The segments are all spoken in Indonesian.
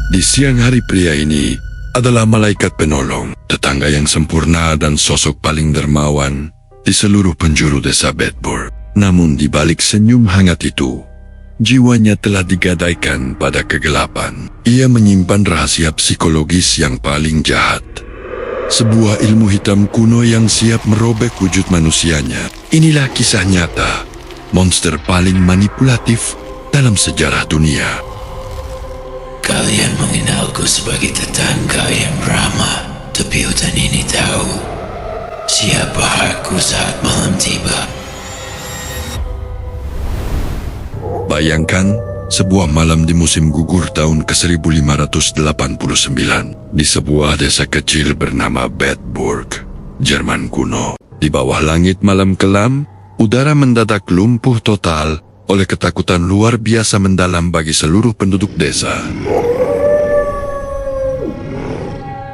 Di siang hari pria ini adalah malaikat penolong, tetangga yang sempurna dan sosok paling dermawan di seluruh penjuru desa Bedburg. Namun di balik senyum hangat itu, jiwanya telah digadaikan pada kegelapan. Ia menyimpan rahasia psikologis yang paling jahat. Sebuah ilmu hitam kuno yang siap merobek wujud manusianya. Inilah kisah nyata monster paling manipulatif dalam sejarah dunia. Kalian mengenalku sebagai tetangga yang ramah, tapi hutan ini tahu siapa aku saat malam tiba. Bayangkan sebuah malam di musim gugur tahun ke-1589 di sebuah desa kecil bernama Bedburg, Jerman kuno. Di bawah langit malam kelam, udara mendadak lumpuh total oleh ketakutan luar biasa mendalam bagi seluruh penduduk desa.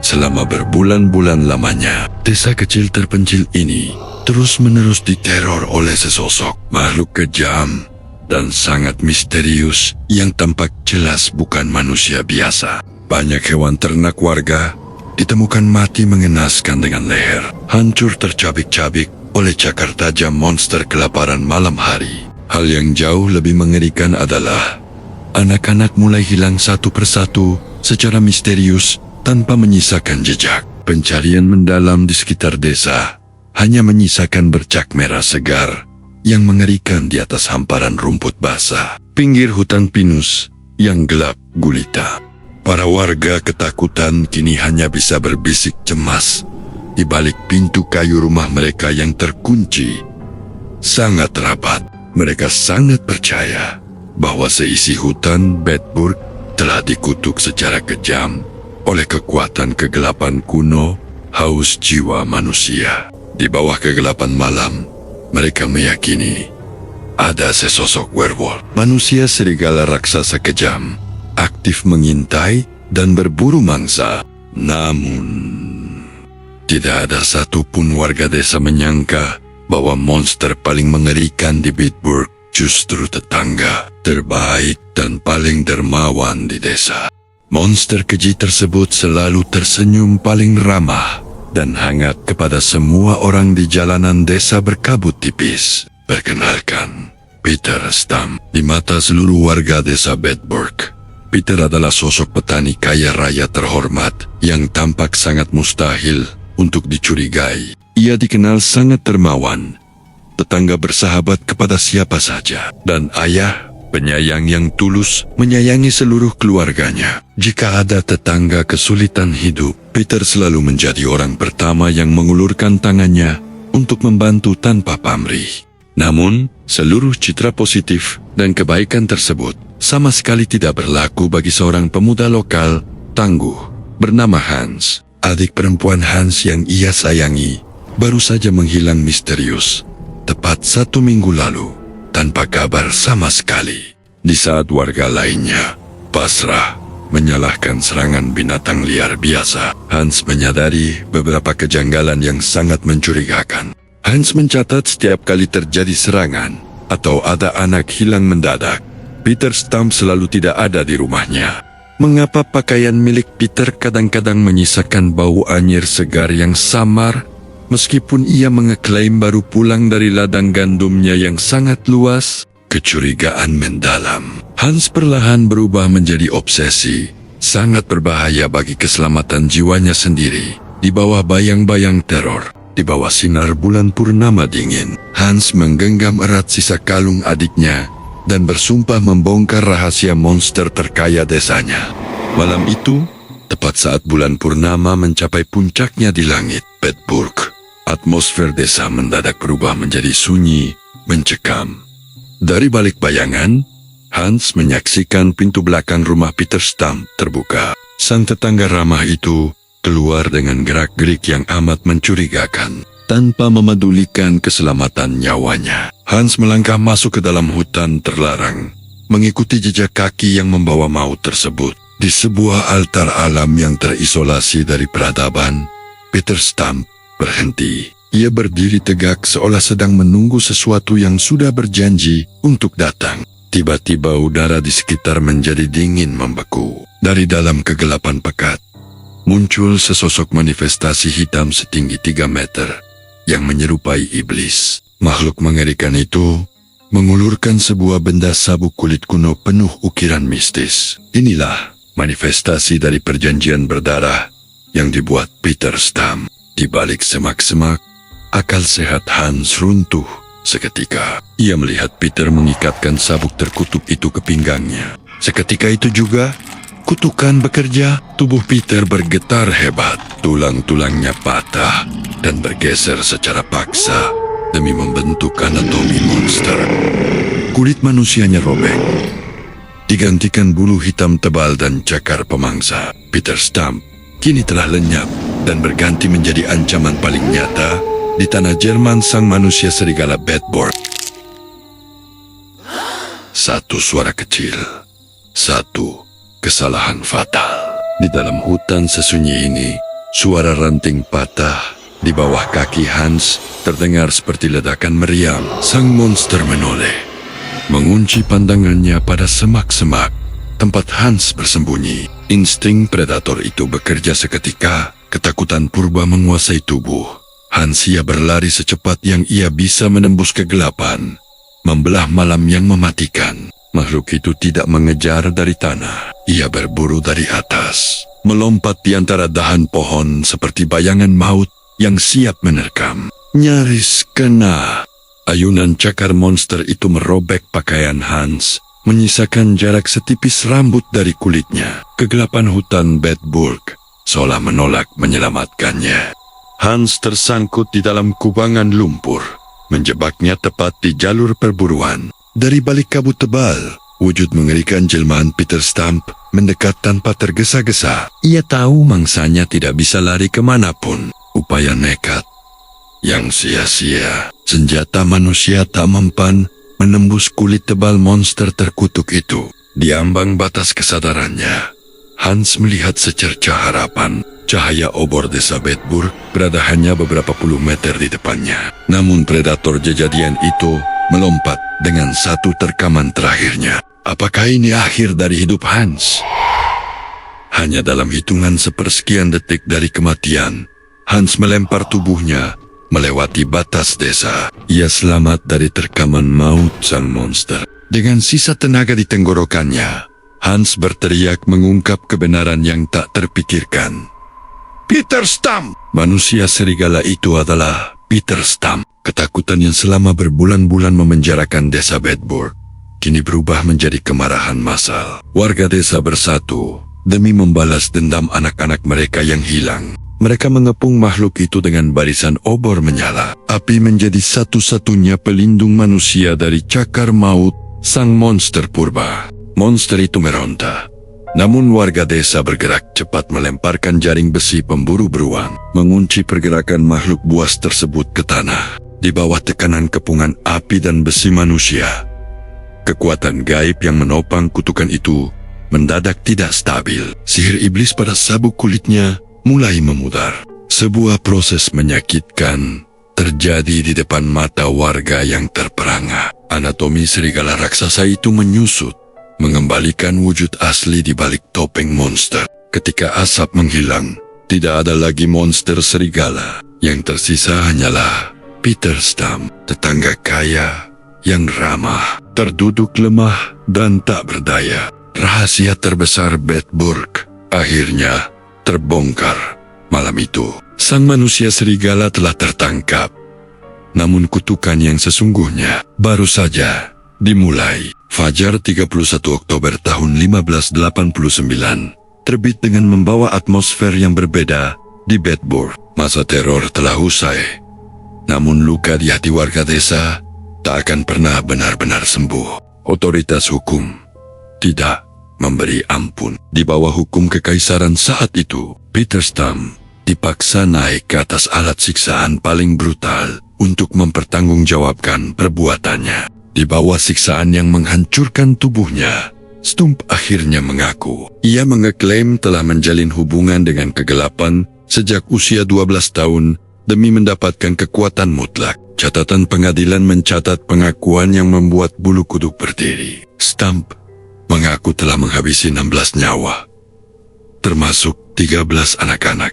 Selama berbulan-bulan lamanya, desa kecil terpencil ini terus-menerus diteror oleh sesosok makhluk kejam dan sangat misterius yang tampak jelas bukan manusia biasa. Banyak hewan ternak warga ditemukan mati mengenaskan dengan leher hancur tercabik-cabik oleh cakar tajam monster kelaparan malam hari. Hal yang jauh lebih mengerikan adalah anak-anak mulai hilang satu persatu secara misterius tanpa menyisakan jejak. Pencarian mendalam di sekitar desa hanya menyisakan bercak merah segar yang mengerikan di atas hamparan rumput basah pinggir hutan pinus yang gelap gulita. Para warga ketakutan kini hanya bisa berbisik cemas di balik pintu kayu rumah mereka yang terkunci sangat rapat. Mereka sangat percaya bahwa seisi hutan Bedburg telah dikutuk secara kejam oleh kekuatan kegelapan kuno haus jiwa manusia. Di bawah kegelapan malam, mereka meyakini ada sesosok werewolf, manusia serigala raksasa kejam, aktif mengintai dan berburu mangsa. Namun, tidak ada satupun warga desa menyangka bahwa monster paling mengerikan di Bedburg justru tetangga terbaik dan paling dermawan di desa. Monster keji tersebut selalu tersenyum paling ramah dan hangat kepada semua orang di jalanan desa berkabut tipis. Perkenalkan, Peter Stam. Di mata seluruh warga desa Bedburg, Peter adalah sosok petani kaya raya terhormat yang tampak sangat mustahil untuk dicurigai. Ia dikenal sangat dermawan, tetangga bersahabat kepada siapa saja, dan ayah penyayang yang tulus menyayangi seluruh keluarganya. Jika ada tetangga kesulitan hidup, Peter selalu menjadi orang pertama yang mengulurkan tangannya untuk membantu tanpa pamrih. Namun, seluruh citra positif dan kebaikan tersebut sama sekali tidak berlaku bagi seorang pemuda lokal tangguh bernama Hans. Adik perempuan Hans yang ia sayangi baru saja menghilang misterius tepat 1 minggu lalu tanpa kabar sama sekali. Di saat warga lainnya pasrah menyalahkan serangan binatang liar biasa, Hans menyadari beberapa kejanggalan yang sangat mencurigakan. Hans mencatat setiap kali terjadi serangan atau ada anak hilang mendadak, Peter Stam selalu tidak ada di rumahnya. Mengapa pakaian milik Peter kadang-kadang menyisakan bau anyir segar yang samar, meskipun ia mengeklaim baru pulang dari ladang gandumnya yang sangat luas? Kecurigaan mendalam Hans perlahan berubah menjadi obsesi, sangat berbahaya bagi keselamatan jiwanya sendiri. Di bawah bayang-bayang teror, di bawah sinar bulan purnama dingin, Hans menggenggam erat sisa kalung adiknya dan bersumpah membongkar rahasia monster terkaya desanya. Malam itu, tepat saat bulan purnama mencapai puncaknya di langit Bedburg, atmosfer desa mendadak berubah menjadi sunyi, mencekam. Dari balik bayangan, Hans menyaksikan pintu belakang rumah Peter Stam terbuka. Sang tetangga ramah itu keluar dengan gerak-gerik yang amat mencurigakan, tanpa memedulikan keselamatan nyawanya. Hans melangkah masuk ke dalam hutan terlarang, mengikuti jejak kaki yang membawa maut tersebut. Di sebuah altar alam yang terisolasi dari peradaban, Peter Stam berhenti. Ia berdiri tegak seolah sedang menunggu sesuatu yang sudah berjanji untuk datang. Tiba-tiba udara di sekitar menjadi dingin membeku. Dari dalam kegelapan pekat, muncul sesosok manifestasi hitam setinggi 3 meter yang menyerupai iblis. Makhluk mengerikan itu mengulurkan sebuah benda sabuk kulit kuno penuh ukiran mistis. Inilah manifestasi dari perjanjian berdarah yang dibuat Peter Stam. Di balik semak-semak, akal sehat Hans runtuh seketika. Ia melihat Peter mengikatkan sabuk terkutuk itu ke pinggangnya. Seketika itu juga, kutukan bekerja, tubuh Peter bergetar hebat. Tulang-tulangnya patah dan bergeser secara paksa demi membentuk anatomi monster. Kulit manusianya robek, digantikan bulu hitam tebal dan cakar pemangsa. Peter Stam kini telah lenyap dan berganti menjadi ancaman paling nyata di tanah Jerman sang manusia serigala Bedburg. Satu suara kecil, satu kesalahan fatal. Di dalam hutan sesunyi ini, suara ranting patah di bawah kaki Hans terdengar seperti ledakan meriam. Sang monster menoleh, mengunci pandangannya pada semak-semak tempat Hans bersembunyi. Insting predator itu bekerja seketika. Ketakutan purba menguasai tubuh. Hans ia berlari secepat yang ia bisa menembus kegelapan, membelah malam yang mematikan. Makhluk itu tidak mengejar dari tanah. Ia berburu dari atas, melompat di antara dahan pohon seperti bayangan maut yang siap menerkam. Nyaris kena. Ayunan cakar monster itu merobek pakaian Hans, menyisakan jarak setipis rambut dari kulitnya. Kegelapan hutan Bedburg seolah menolak menyelamatkannya. Hans tersangkut di dalam kubangan lumpur, menjebaknya tepat di jalur perburuan. Dari balik kabut tebal, wujud mengerikan jelmaan Peter Stam mendekat tanpa tergesa-gesa. Ia tahu mangsanya tidak bisa lari kemanapun. Upaya nekat yang sia-sia. Senjata manusia tak mempan menembus kulit tebal monster terkutuk itu. Di ambang batas kesadarannya, Hans melihat secercah harapan. Cahaya obor desa Bedburg berada hanya beberapa puluh meter di depannya. Namun predator jejadian itu melompat dengan satu terkaman terakhirnya. Apakah ini akhir dari hidup Hans? Hanya dalam hitungan sepersekian detik dari kematian, Hans melempar tubuhnya melewati batas desa. Ia selamat dari terkaman maut sang monster. Dengan sisa tenaga di tenggorokannya, Hans berteriak mengungkap kebenaran yang tak terpikirkan. Peter Stam! Manusia serigala itu adalah Peter Stam. Ketakutan yang selama berbulan-bulan memenjarakan desa Bedburg kini berubah menjadi kemarahan massal. Warga desa bersatu demi membalas dendam anak-anak mereka yang hilang. Mereka mengepung makhluk itu dengan barisan obor menyala. Api menjadi satu-satunya pelindung manusia dari cakar maut sang monster purba. Monster itu meronta. Namun warga desa bergerak cepat melemparkan jaring besi pemburu beruang, mengunci pergerakan makhluk buas tersebut ke tanah. Di bawah tekanan kepungan api dan besi manusia, kekuatan gaib yang menopang kutukan itu mendadak tidak stabil. Sihir iblis pada sabuk kulitnya mulai memudar. Sebuah proses menyakitkan terjadi di depan mata warga yang terperangah. Anatomi serigala raksasa itu menyusut, mengembalikan wujud asli di balik topeng monster. Ketika asap menghilang, tidak ada lagi monster serigala. Yang tersisa hanyalah Peter Stam, tetangga kaya yang ramah, terduduk lemah dan tak berdaya. Rahasia terbesar Bedburg akhirnya terbongkar. Malam itu, sang manusia serigala telah tertangkap. Namun kutukan yang sesungguhnya baru saja dimulai. Fajar 31 Oktober tahun 1589 terbit dengan membawa atmosfer yang berbeda di Bedburg. Masa teror telah usai. Namun luka di hati warga desa tak akan pernah benar-benar sembuh. Otoritas hukum tidak memberi ampun. Di bawah hukum kekaisaran saat itu, Peter Stam dipaksa naik ke atas alat siksaan paling brutal untuk mempertanggungjawabkan perbuatannya. Di bawah siksaan yang menghancurkan tubuhnya, Stump akhirnya mengaku. Ia mengeklaim telah menjalin hubungan dengan kegelapan sejak usia 12 tahun demi mendapatkan kekuatan mutlak. Catatan pengadilan mencatat pengakuan yang membuat bulu kuduk berdiri. Stump mengaku telah menghabisi 16 nyawa, termasuk 13 anak-anak,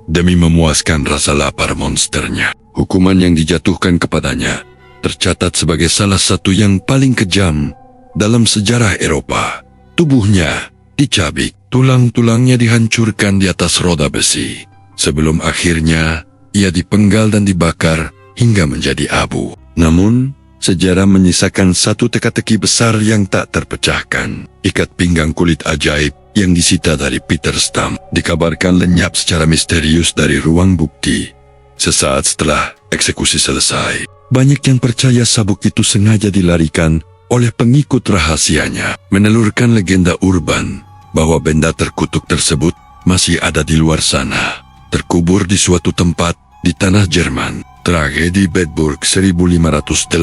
demi memuaskan rasa lapar monsternya. Hukuman yang dijatuhkan kepadanya tercatat sebagai salah satu yang paling kejam dalam sejarah Eropa. Tubuhnya dicabik, tulang-tulangnya dihancurkan di atas roda besi, sebelum akhirnya ia dipenggal dan dibakar hingga menjadi abu. Namun, sejarah menyisakan satu teka-teki besar yang tak terpecahkan. Ikat pinggang kulit ajaib yang disita dari Peter Stump dikabarkan lenyap secara misterius dari ruang bukti sesaat setelah eksekusi selesai. Banyak yang percaya sabuk itu sengaja dilarikan oleh pengikut rahasianya, menelurkan legenda urban bahwa benda terkutuk tersebut masih ada di luar sana, terkubur di suatu tempat di tanah Jerman. Tragedi Bedburg 1589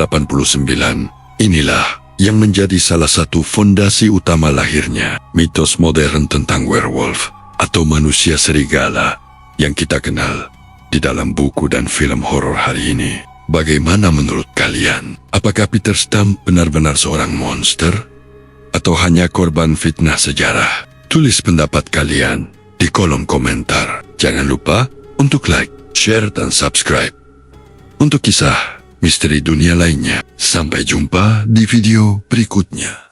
inilah yang menjadi salah satu fondasi utama lahirnya mitos modern tentang werewolf atau manusia serigala yang kita kenal di dalam buku dan film horor hari ini. Bagaimana menurut kalian? Apakah Peter Stump benar-benar seorang monster? Atau hanya korban fitnah sejarah? Tulis pendapat kalian di kolom komentar. Jangan lupa untuk like, share, dan subscribe untuk kisah misteri dunia lainnya. Sampai jumpa di video berikutnya.